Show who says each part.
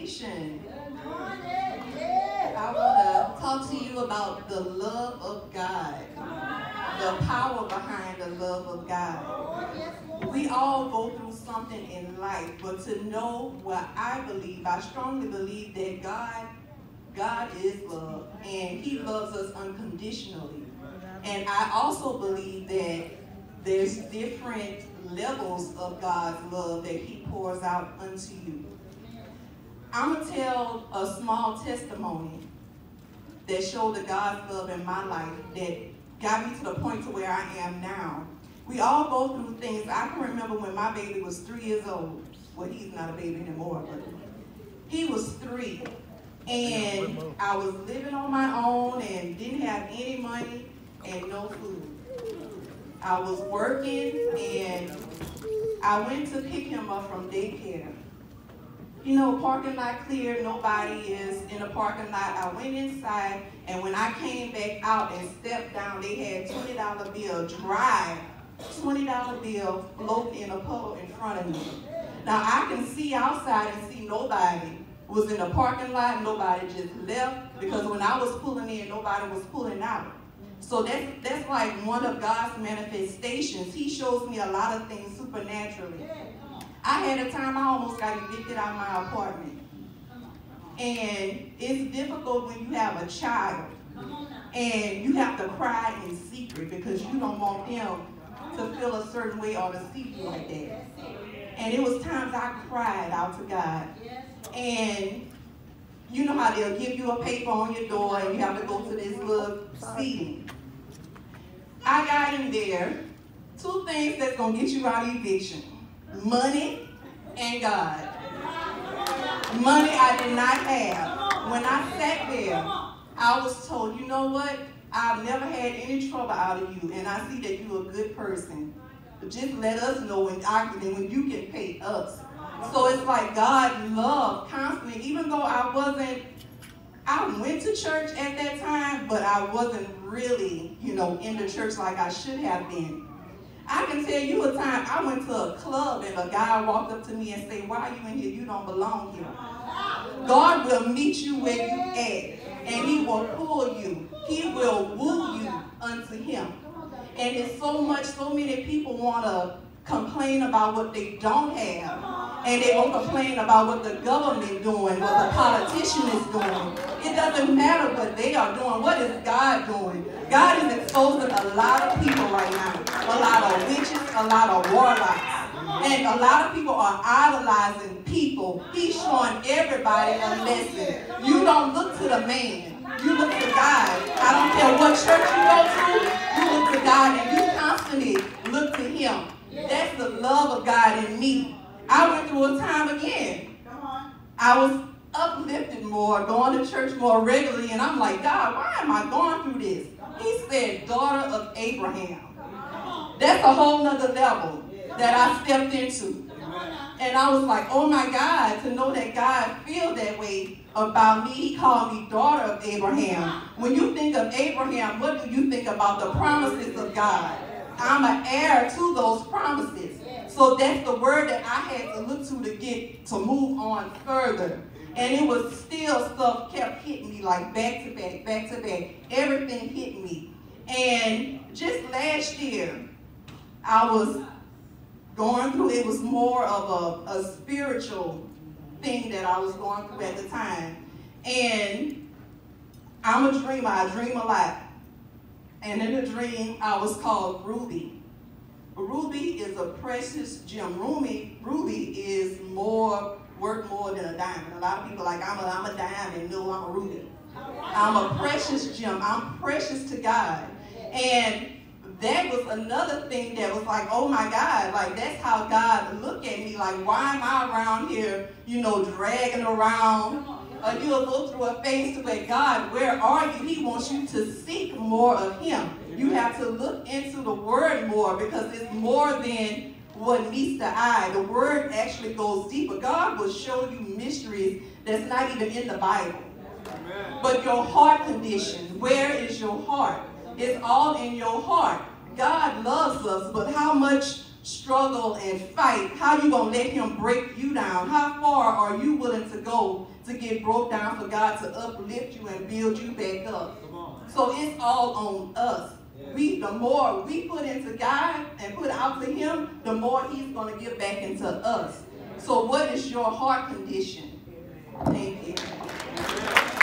Speaker 1: Revelation. I want to talk to you about the love of God, the power behind the love of God. We all go through something in life, but to know what I believe, I strongly believe that God is love, and He loves us unconditionally. And I also believe that there's different levels of God's love that He pours out unto you. I'm going to tell a small testimony that showed the God's love in my life that got me to the point to where I am now. We all go through things. I can remember when my baby was 3 years old. Well, he's not a baby anymore, but he was 3. And I was living on my own and didn't have any money and no food. I was working and I went to pick him up from daycare. You know, parking lot clear, nobody is in the parking lot. I went inside, and when I came back out and stepped down, they had $20 bill, dry $20 bill floating in a puddle in front of me. Now I can see outside and see nobody was in the parking lot, nobody just left, because when I was pulling in, nobody was pulling out. So that's like one of God's manifestations. He shows me a lot of things supernaturally. I had a time I almost got evicted out of my apartment. And it's difficult when you have a child and you have to cry in secret because you don't want them to feel a certain way or to see you like that. And it was times I cried out to God. And you know how they'll give you a paper on your door and you have to go to this little seating. I got in there, 2 things that's going to get you out of eviction. Money and God. Money I did not have. When I sat there, I was told, you know what? I've never had any trouble out of you, and I see that you're a good person. But just let us know when you can pay us. So it's like God loved constantly, even though I went to church at that time, but I wasn't really, in the church like I should have been. I can tell you a time I went to a club and a guy walked up to me and said, why are you in here? You don't belong here. God will meet you where you at, and He will pull you. He will woo you unto Him. And it's so many people want to complain about what they don't have, and they won't complain about what the government doing, what the politician is doing. It doesn't matter what they are doing. What is God doing? God is exposing a lot of people right now. A lot of witches, a lot of warlocks. And a lot of people are idolizing people. He's showing everybody a lesson. You don't look to the man. You look to God. I don't care what church you go to. You look to God and you constantly look to Him. That's the love of God in me. I went through a time again. I was uplifted more, going to church more regularly, and I'm like, God, why am I going through this? He said, daughter of Abraham. That's a whole nother level that I stepped into. And I was like, oh my God, to know that God feels that way about me. He called me daughter of Abraham. When you think of Abraham, what do you think about? The promises of God. I'm an heir to those promises. So that's the word that I had to look to move on further. And it was still stuff kept hitting me like back to back, back to back. Everything hit me. And just last year, I was going through, it was more of a spiritual thing that I was going through at the time. And I'm a dreamer. I dream a lot. And in the dream, I was called Ruby. Ruby is a precious gem. Ruby is worth more than a diamond. A lot of people are like, I'm a diamond. No, I'm a ruby. I'm a precious gem. I'm precious to God. And that was another thing that was like, oh my God, like that's how God looked at me. Like, why am I around here, dragging around? You'll go through a phase to where, God, where are you? He wants you to seek more of Him. You have to look into the Word more because it's more than what meets the eye. The Word actually goes deeper. God will show you mysteries that's not even in the Bible. Amen. But your heart condition, where is your heart? It's all in your heart. God loves us, but how much struggle and fight, how you going to let him break you down? How far are you willing to go to get broke down for God to uplift you and build you back up? So it's all on us. The more we put into God and put out to him, the more he's going to give back into us. So what is your heart condition? Thank you.